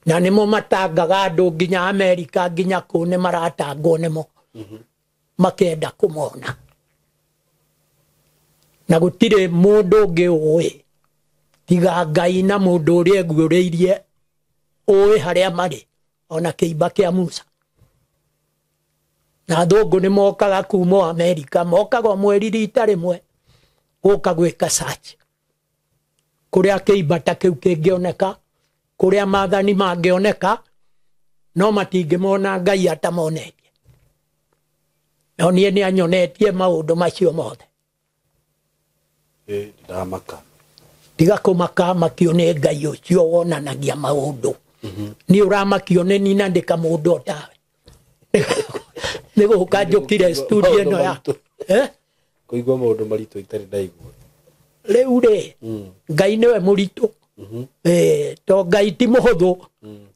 na nĩmo matangaga andũ nginya Amerika nginya kũu nĩ maratangwo nĩmo makenda kũmona. Na gũtirĩ mũndũ ũngĩ ũĩ tiga Ngai na mũndũ ũrĩa eguũrĩirie ũĩ harĩa marĩ ona kĩimba kĩa Musa. Na athũngũ nĩ mokaga kuma Amerika, mokaga mweri rita rĩmwe gũka gwĩka search kũrĩa kĩimba ta kĩu kĩngĩoneka, kũrĩa maathani mangĩoneka, no matingĩmona Ngai atamonetie. No niĩ nĩ anyonetie maũndũ macio mothe. Ndamaka. Tiga kũmaka makio nĩ Ngai ũcio wonanagia maũndũ. Nĩ ũramakio nĩ niĩ ndĩka mũndũ o tawe. Nĩ gũka njũkire studio ĩno yaku. Kũigua maũndũ maritũ itarĩ ndaigua. Rĩu rĩ Ngai nĩwe mũritũ. To Ngai ti mũhũthũ.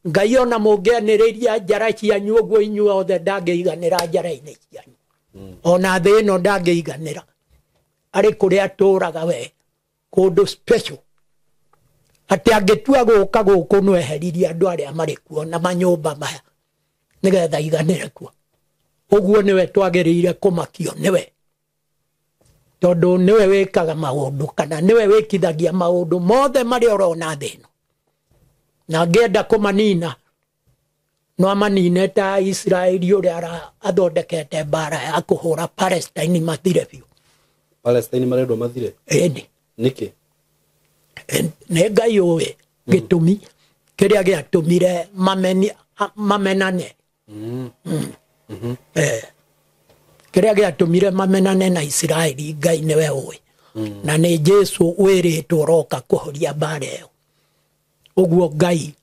Ngai ona mũngĩanĩrĩria njara cianyu ũguo inyuothe ndangĩiganĩra njara-inĩ cianyu. Ona thĩ ĩno ndangĩiganĩra. Arĩ kũrĩa atũraga we kũndũ special. Atĩ angĩtua gũka gũkũ no eheririe andũ arĩa marĩ kuo na manyũmba maya nĩgetha iganĩre kuo. Ũguo nĩwe twagĩrĩire kũmakio nĩwe. Tondũ nĩwe wĩkaga maũndũ kana nĩwe wĩkithagia maũndũ mothe marĩa ũrona thĩ ĩno. Na angĩenda kũmanina no amanine ta Israeli ũrĩa athondekete mbara ya kũhũra Palestine mathire biũ. Palestine marendwo mathire? Ĩndĩ. Nĩkĩ? Nĩ Ngai ũĩ gĩtũmi kĩrĩa gĩatũmire mamenane. Kĩrĩa gĩatũmire mamenane na Israeli Ngai nĩwe ũĩ. Na nĩ Jesũ wĩrĩtwo roka kũhoria mbara ĩyo. Ũguo Ngai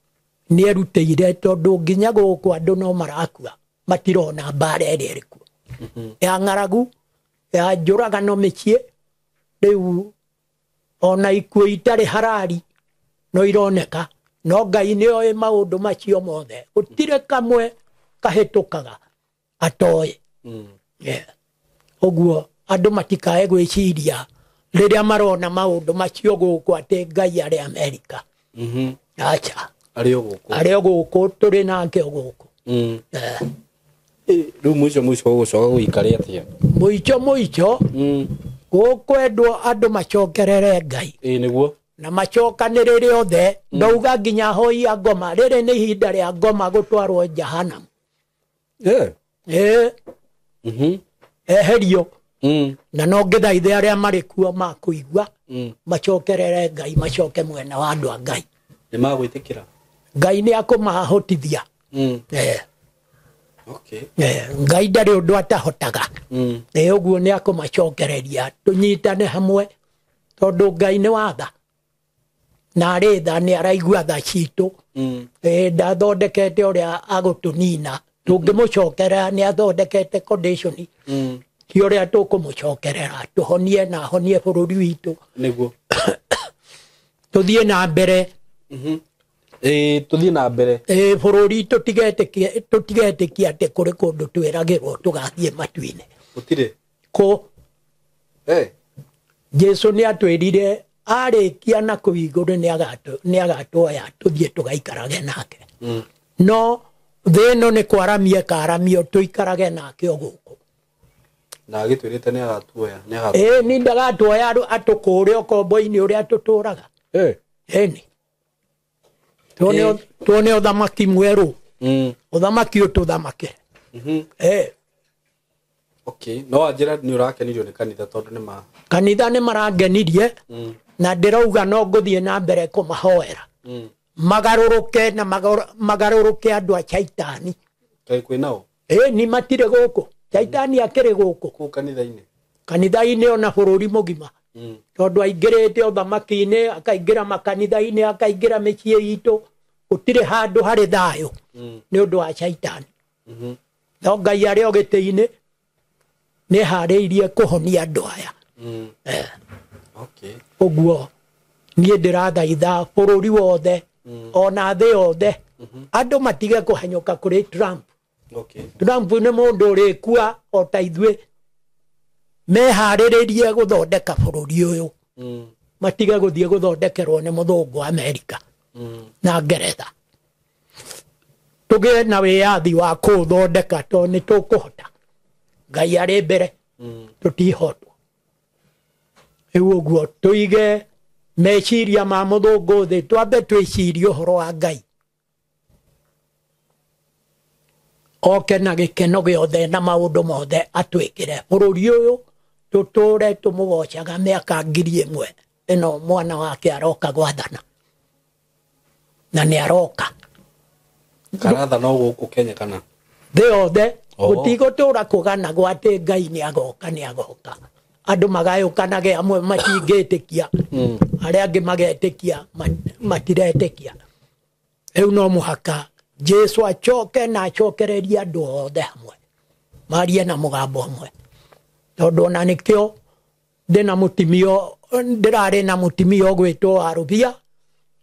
nĩ erutĩire tondũ nginya gũkũ andũ no marakua matirona mbara ĩrĩa ĩrĩ kuo. Ya ng'aragu, ya njũragano mĩciĩ, rĩu ona ikuũ itarĩ harari no ironeka. No Ngai nĩ oĩ maũndũ macio mothe. Gũtirĩ kamwe kahĩtũkaga atoĩ. Ũguo andũ matikae gwĩciria rĩrĩa marona maũndũ macio gũkũ atĩ Ngai arĩ Amerika. Acha. Arĩ o gũkũ tũrĩ nake o gũkũ. Rĩu mũico gũgũcoka gũikare atĩa? Mũico gũkwendwo andũ macokerere Ngai. Nĩguo. Na macokanĩrĩre othe. Ndauga nginya hoi a ngoma. Rĩrĩ nĩ ihinda rĩa ngoma gũtwarwo Jahanamu. Eherio. Na no ngĩthaithe arĩa marĩ kuo makũigua macokerere Ngai, macoke mwena wa andũ a Ngai. Nĩ magwĩtĩkĩra? Ngai nĩ akũmahotithia. Ngai ndarĩ ũndũ atahotaga. Ũguo nĩ akũmacokereria. Tũnyitane hamwe tondũ Ngai nĩ watha. Na arĩ tha nĩ araigua tha citũ. Ndathondekete ũrĩa agũtũnina. Tũngĩmũcokerera nĩ athondekete condition. Ti ũrĩa tũkũmũcokerera. Tũhonie na ahonie bũrũri witũ. Nĩguo. Tũthiĩ na mbere. Tũthiĩ na mbere. Bũrũri tũtigetĩkia atĩ kũrĩ kũndũ twĩragĩrwo tũgathiĩ matu-inĩ. Gũtirĩ? Jesũ nĩ atwĩrire arĩkia na kũu igũrũ nĩ agatuoya tũthiĩ tũgaikarage nake. No thĩ ĩno nĩ kwaramia karamio tũikarage nake o gũkũ. Na agĩtwĩrĩte nĩ agatuoya. Nĩ ndagatuoya atũkũũre ũkombo-inĩ ũrĩa tũtũraga. Ĩni. Tuone ũthamaki mwerũ. Ũthamaki ũtũthamake. No anjĩra nĩ ũrakenirio nĩ kanitha tondũ nĩ ma. Kanitha nĩ marangenirie na ndĩrauga no ngũthiĩ na mbere kũmahoera. Magarũrũke na magarũrũke andũ a Shaitani. Kaĩ kwĩnao? Nĩ matirĩ gũkũ. Shaitani akĩrĩ gũkũ. Kũu kanitha-inĩ? Kanitha-inĩ ona bũrũri mũgima. tondu aingirite uthamaki-ini akaingira makanitha-ini akaingira mĩciĩ itũ gũtirĩ handũ harĩ thayũ nĩ ũndũ wa caitani no Ngai arĩ o gĩtĩ-inĩ nĩ harĩirie kũhonia andũ aya ũguo niĩ ndĩrathaitha bũrũri wothe ona thĩ yothe andũ matige kũhanyũka kũrĩ Trump. Trump nĩ mũndũ ũrĩkua o ta ithuĩ meharĩrĩrie gũthondeka bũrũri ũyũ matige gũthiĩ gũthondekerwo nĩ mũthũngũ Amerika na Ngeretha. Tũgĩe na wĩyathi wa kũũthondeka tondũ nĩ tũkũhota. Ngai arĩ mbere tũtihotwo. Rĩu ũguo tũige meciria ma mũthũngũ thĩ twambe twĩcirie ũhoro wa Ngai. Oke na gĩkeno gĩothe na maũndũ mothe atwĩkĩre bũrũri ũyũ tũtũre tũmũgocaga mĩaka 1000 ĩno mwana wake aroka gwathana na nĩ aroka karathana gũkũ Kenya kana thĩ yothe gũtigũtũra kũganagwo atĩ Ngai nĩ agoka andũ magayũkanage amwe matingĩtĩkia arĩa angĩ magetĩkia matiretĩkia. Rĩu no mũhaka Jesu acoke na acokererie andũ othe hamwe marie na mũgambo ũmwe tondũ ona nĩkĩo ndĩrarĩ na mũtimio ũgwĩtwo Arũbia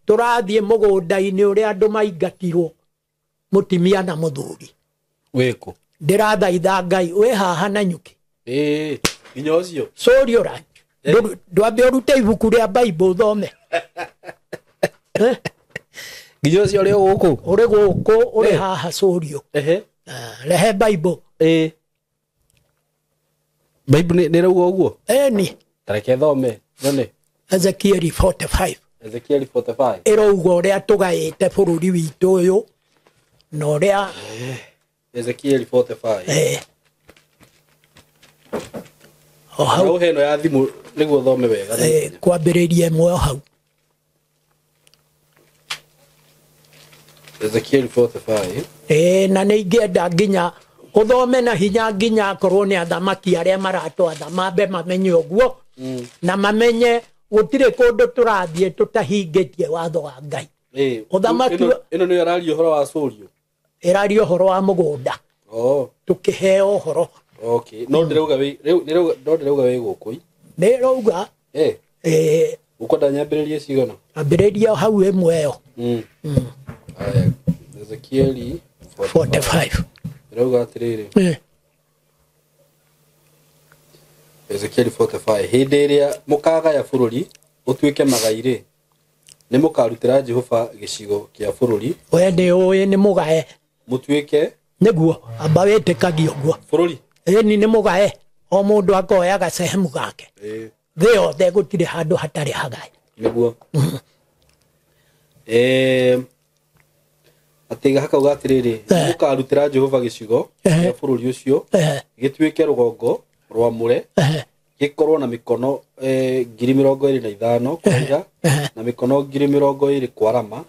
tũrathiĩ mũgũnda-inĩ ũrĩa andũ maingatirwo mũtimia na mũthuri wĩkũ ndĩrathaitha Ngai wĩ haha na nyuki nginya ũcio sũrio ranch ndwambe ũrute ibuku rĩa Bible ũthome nginya ũcio ũrĩ gũkũ ũrĩ haha sũrio rehe Bible Bible nĩ rauga ũguo ni tareke thome nyone Ezekiel 45 ĩrauga ũrĩa tũgaĩte bũrũri witũ ũyũ na ũrĩa Ezekiel 45 hau heno ya thimũ nĩguo thome wega kwambĩrĩria ĩmwe hau Ezekiel 45 na nĩ ingĩenda nginya ũthome na hinya nginya akorwo nĩ athamaki arĩa maratwatha mambe mamenye ũguo na mamenye gũtirĩ kũndũ tũrathiĩ tũtahingĩtie watho wa Ngai. Ũthamaki ĩno nĩ araria ũhoro wa Sũrio ĩraria ũhoro wa mũgũnda tũkĩheo ũhoro no ndĩrauga wĩ gũkũ nĩ rauga ũkwenda nyambĩrĩrie cigana ambĩrĩria hau ĩmwe ĩyo Ezekiel 45 rauga atĩrĩrĩ Ezekiel 45 hĩndĩ ĩrĩa mũkagaya bũrũri ũtuĩke magai-rĩ nĩ mũkarutĩra Jehova gĩcigo kĩa bũrũri we nĩ ũĩ nĩ mũgae mũtuĩke nĩguo amba wĩtĩkagia ũguo bũrũri ni nĩ mũgae o mũndũ akoya gacehemu gake thĩ yothe gũtirĩ handũ hatarĩ hagae nĩguo atĩ hakauga atĩrĩrĩ mũkarutĩra Jehova gĩcigo kĩa bũrũri ũcio gĩtuĩke rũgongo rwamũre gĩkorwo na mĩkono 20,025 kũraiha na mĩkono 20,020 kwarama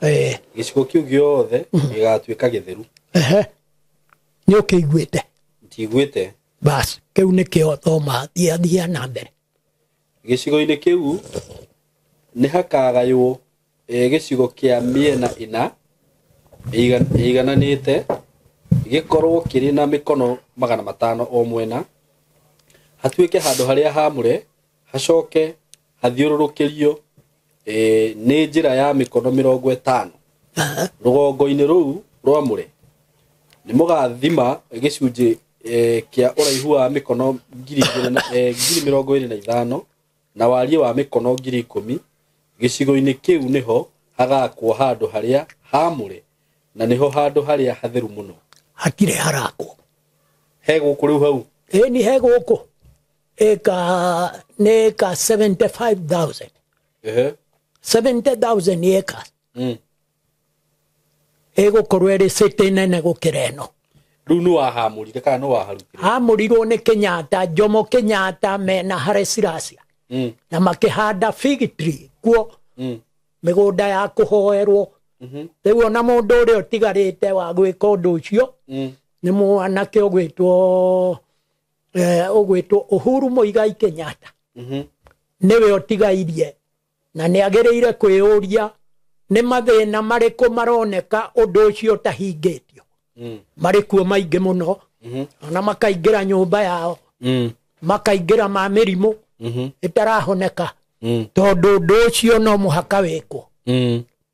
gĩcigo kĩu gĩothe gĩgatuĩka gĩtheru nĩ ũkĩiguĩte ntigwĩte bas kĩu nĩkĩo thoma thiathia na mbere gĩcigo-inĩ kĩu nĩ hakagaywo gĩcigo kĩa mĩena ĩna ĩigananĩte gĩkorwo kĩrĩ na mĩkono 500 o mwena hatuĩke handũ harĩa hamũre hacoke hathiũrũrũkĩrio nĩ njĩra ya mĩkono 50 rũgongo-inĩ rũu rwamũre nĩ mũgathima gĩcunjĩ kĩa ũraihu wa mĩkono 20,025 na wariĩ wa mĩkono 10,000 gĩcigo-inĩ kĩu nĩho hagakwo handũ harĩa hamũre na nĩho handũ harĩa hatheru mũno hatirĩ harakwo he gũkũ rĩu hau nĩ he gũkũ nĩ ĩka 75,000 70,000 acres ĩgũkorwo ĩrĩ city nene gũkĩra ĩno rĩu nĩ wahamũrire kana nĩ waharutire hamũrirwo nĩ Kenyatta Jomo Kenyatta mena Haile Selassie na makĩhanda fig tree kuo mĩgũnda ya kũhoerwo rĩu ona mũndũ ũrĩa ũtigarĩte wa gwĩka ũndũ ũcio nĩ mwanake ũgwĩtwo Uhuru Muigai Kenyatta niwe otigairie na nĩ agĩrĩire kwĩyũria nĩ mathĩna marĩkũ maroneka ũndũ ũcio ũtahingĩtio marĩ kuo maingĩ mũno ona makaingĩra nyũmba yao makaingĩra ma mĩrimũ ĩtarahoneka tondũ ũndũ ũcio no mũhaka wĩkwo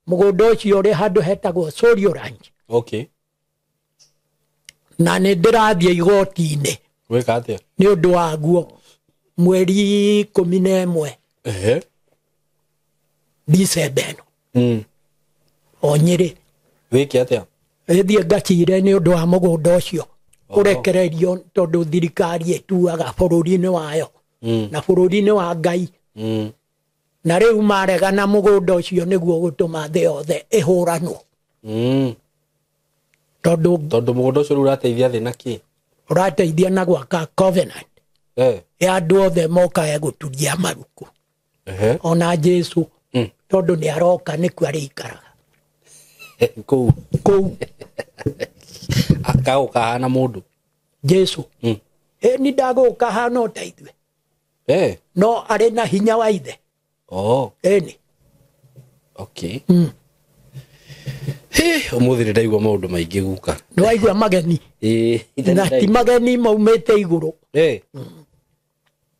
mũgũnda ũcio ũrĩ handũ hetagwo Sorio Ranch na nĩ ndĩrathiĩ igoti-inĩ wĩka atĩa nĩ ũndũ waguo mweri 11 December ĩno o Nyĩrĩ wĩke atĩa thiĩ ngacire nĩ ũndũ wa mũgũnda ũcio ũrekererio tondũ thirikari ĩtuaga bũrũri-inĩ wayo na bũrũri-inĩ wa Ngai na rĩu maregana mũgũnda ũcio nĩguo gũtũma thĩ yothe ĩhũranwo tondũ mũgũnda ũcio rĩu ũrateithia thĩ na kĩ ũrateithia na gwaka covenant ya andũ othe mokae gũturia maruku ona Jesu tondũ nĩ aroka nĩkuo arĩikaraga kũu akagũka hana mũndũ Jesu nĩ ndagũka hana ota ithuĩ no arĩ na hinya wa ithe ĩni ũmũthĩ nĩ ndaigua maũndũ maingĩ guka nĩ waigua mageni na ti mageni maumĩte igũrũ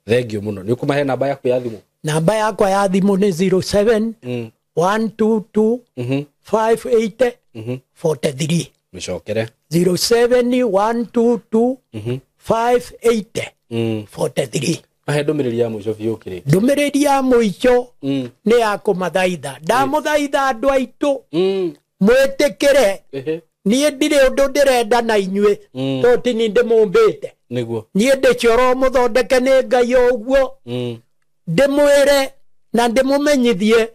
thengio mũno nĩ ũkũmahe namba yaku ya thimũ namba yakwa ya thimũ nĩ 07 122 580 43 mĩcokere 07 122 580 43 ahe ndũmĩrĩri ya mũico biũ kĩrĩ ndũmĩrĩri ya mũico nĩ ya kũmathaitha ndamũthaitha andũ aitũ mwĩtĩkĩre niĩ ndirĩ ũndũ ndĩrenda na inyuĩ tondũ ti niĩ ndĩmũmbĩte nĩguo niĩ ndĩcioro mũthondeke nĩ Ngai ũguo ndĩmwĩre na ndĩmũmenyithie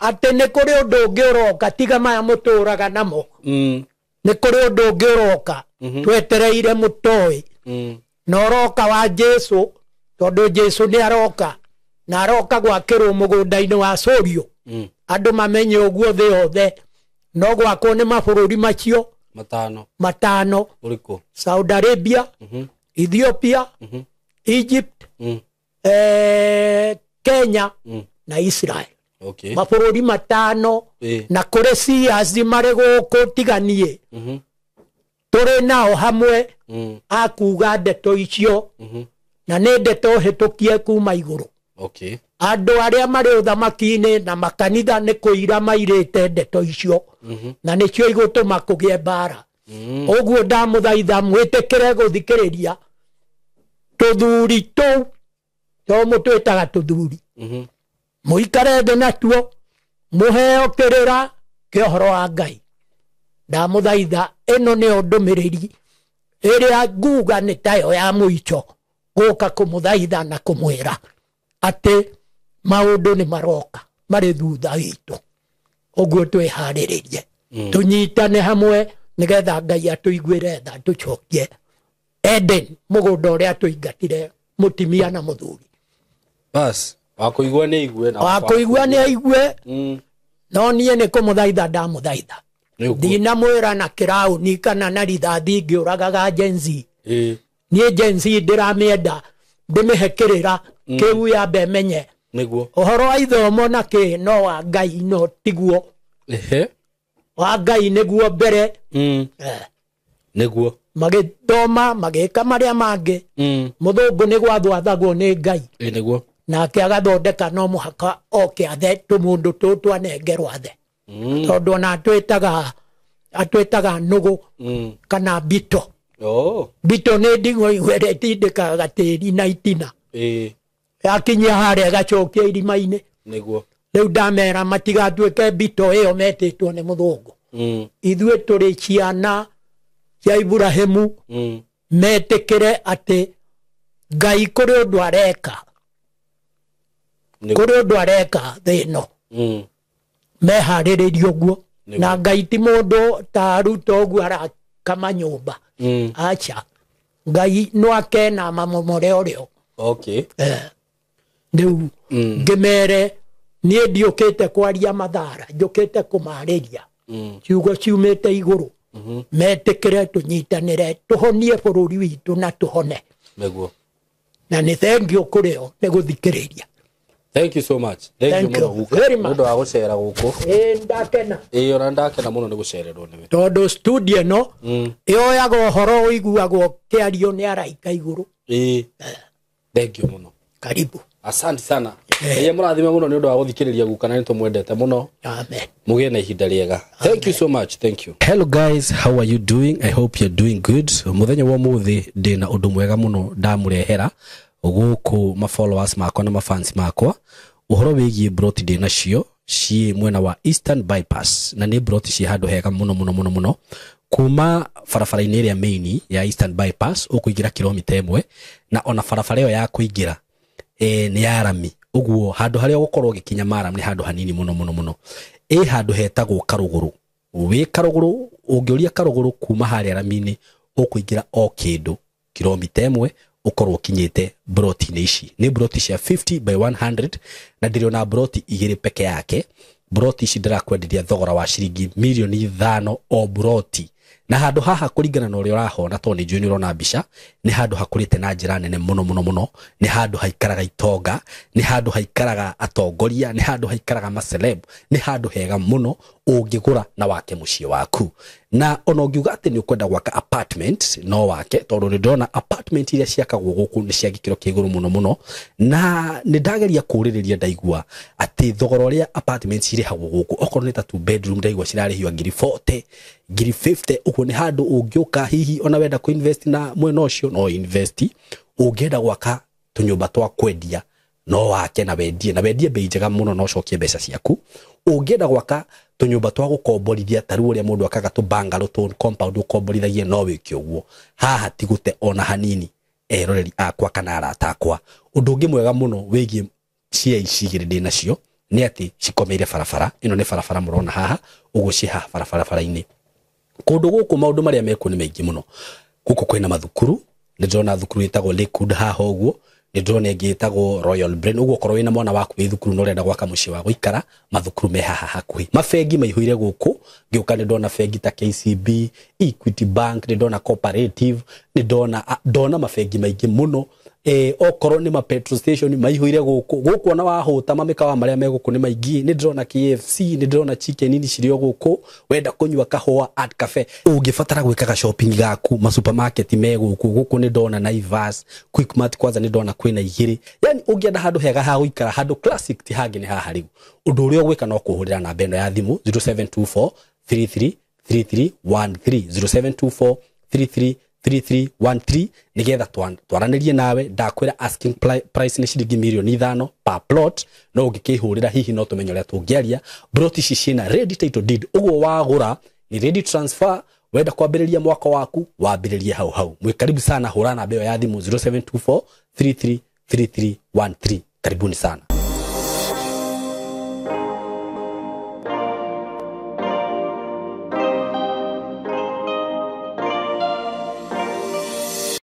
atĩ nĩ kũrĩ ũndũ ũngĩ ũroka tiga maya mũtũraga namo nĩ kũrĩ ũndũ ũngĩ ũroka twetereire mũtoĩ na ũroka wa Jesu tondũ Jesu nĩ aroka na aroka gwakĩrwo mũgũnda-inĩ wa Sorio andũ mamenye ũguo thĩ yothe no gwakwo nĩ mabũrũri macio matano ũrĩkũ Saudi Arabia Ethiopia Egypt Kenya na Israel mabũrũri matano na kũrĩ ciaci marĩ gũkũ tiganie tũrĩ nao hamwe akuga ndeto icio na nĩ ndeto hĩtũkie kuma igũrũ andũ arĩa marĩ ũthamaki-inĩ na makanitha nĩ kũira mairĩte ndeto icio na nĩcio igũtũma kũgĩe mbara ũguo ndamũthaitha mwĩtĩkĩre gũthikĩrĩria tũthuri tũu to mũtwĩtaga tũthuri mũikare thĩ natuo mũheo kĩrĩra kĩa ũhoro wa Ngai ndamũthaitha ĩno nĩyo ndũmĩrĩri ĩrĩa nguga nĩ tayo ya mũico gũka kũmũthaitha na kũmwĩra atĩ maũndũ nĩ maroka marĩ thutha witũ ũguo twĩharĩrĩrie tũnyitane hamwe nĩgetha Ngai atũiguĩre tha tũcokie Eden mũgũnda ũrĩa tũingatire mũtimia na mũthuri bas wakũigua nĩ igue na wakũigua nĩ aigue no niĩ nĩ kũmũthaitha ndamũthaitha ndinamwĩra na kĩraũni kana na rithathi ngĩũragaga Gen Z niĩ Gen Z ndĩramĩenda ndĩmĩhe kĩrĩra kĩu yambe menye nĩguo ũhoro wa ithomo na kĩ no wa Ngai no tiguo wa Ngai nĩguo mbere nĩguo magĩthoma magĩka marĩa mangĩ mũthũngũ nĩ gwathwathagwo nĩ Ngai nĩguo nake agathondeka no mũhaka oke athe tũmũndũ tũtũ anengerwo athe tondũ ona atwĩtaga nũgũ kana mbito mbito nĩ nding'o ĩrĩa ĩtindĩkaga gatĩri na itina yakinyia harĩa ĩgacokia irima-inĩ nĩguo rĩu ndamera matigatuĩke mbito ĩyo metĩtwo nĩ mũthũngũ ithuĩ tũrĩ ciana cia Iburahĩmu metĩkĩre atĩ Ngai kũrĩ ũndũ areka kũrĩ ũndũ areka thĩ ĩno meharĩrĩrie ũguo na Ngai ti mũndũ ta aruta ũguo arakama nyũmba acha Ngai no akena mamomore ũrĩo rĩu ngĩmere niĩ ndiũkĩte kwaria mathara njũkĩte kũmarĩria ciugo ciumĩte igũrũ metĩkĩre tũnyitanĩre tũhonie bũrũri witũ na tũhone na nĩ thengio kũrĩ o nĩ gũthikĩrĩria Thank you so much. Thank you very much. Ndo agucera guku. Ndakena. Ona ndakena muno ni gucererwo niwe. Todo studio no. Yoyago horo uiguagwo kiario ni araika iguru. Thank you muno. Karibu. Asante sana. Ye murathime muno ni ndo aguthikiriria gukana ni tumwendete muno. Amen. Mugie na ihinda riega. Thank you so much. Thank you. Hello guys, how are you doing? I hope you're doing good. Muthenya wa muthi ndina undu mwega muno ndamurehera guku ma followers makwa na ma fans makwa. Uhoro wigie broti ndi nacio ci mwena wa Eastern Bypass na ni broti ci handu hega muno kuma farafara-ini ria main ya Eastern Bypass ukuingira kilomita 1 na ona farafara yo ya kuingira ni ya rami uguo handu haria gukorwo gikinya maram ni handu hanini muno handu hetagwo Karuguru. Wi Karuguru ungioria Karuguru kuma haria rami-ini ukuingira o kindu kilomita 1 ukorwo kinyete broti ici ni broti cia 50 by 100 na ndiriona broti igiri peke yake. Broti ici ndirakwenderia thogora wa ciringi milioni 5 o broti na handu haha kuringana na uria urahona to ni njui urona mbica ni handu hakurite na njira nene muno ni handu haikaraga itonga ni handu haikaraga atongoria ni handu haikaraga ma celeb ni handu hega muno ungigura na wake mucie waku na ona ungiuga ati ni ukwenda gwaka apartment no wake tondu ni ndona apartment iria ciakagwo guku ni cia gikiro kiguru muno na ni ndageria kuririria ndaigua ati thogora uria apartments irihagwo guku okorwo ni ta 2 bedroom ndaigua cirarihio ngiri 40 ngiri 50 uko ni handu ungiuka hihi ona wenda ku invest na mwena ucio no invest ungienda gwaka tunyumba twa kwendia no wake na wendie bei njega muno no cokie mbeca ciaku. Ungienda gwaka tunyumba twa gukomborithia taru uria mundu akaga tu bungalow tu compound ukomborithagie no wiki uguo haha tigute ona hanini eroreri akwa kana arata akwa. Undu ungi mwega muno wigie cia icigire ndi nacio ni ati cikomeire barabara ino ni barabara murona haha ugucie haha barabara-ini kundu guku maundu maria meku ni maingi muno. Guku kwina mathukuru ni ndona thukuru itagwo Lakewood haha uguo ni ndona ingi itagwo Royal Brain uguo korwo wina mwana waku wi thukuru no renda gwaka mucie wa guikara mathukuru me haha hakuhi. Mafengi maihuire guku ngiuka ni ndona fengi ta KCB, Equity Bank, ni ndona Cooperative, ni ndona mafengi maingi muno. Okorwo ni ma petrol station maihuire guku ona wahuta mamikawa maria me guku ni maingi. Ni ndona KFC, ni ndona chicken ini cirio guku wenda kunywa kahua at cafe ungifatara gwikaga shopping gaku ma supermarket me guku ni ndona Naivas, Quickmart kwanza ni ndona kwina igiri. Yani ungienda handu hega ha guikara handu classic ti hangi ni haha riu. Undu uria gwika no kuhurira na beno ya thimu 0724 333313 0724 333313 nigetha twaranirie nawe ndakwira asking price ni ciringi milioni 5 per plot no ungikihurira hihi no tumenyo ria tungiaria broti ici ciina ready title deed uguo wagura ni ready transfer wenda kwambiriria mwaka waku wambiririe hau mwikaribu sana hurana beo ya thimu 0724 333313 karibuni sana.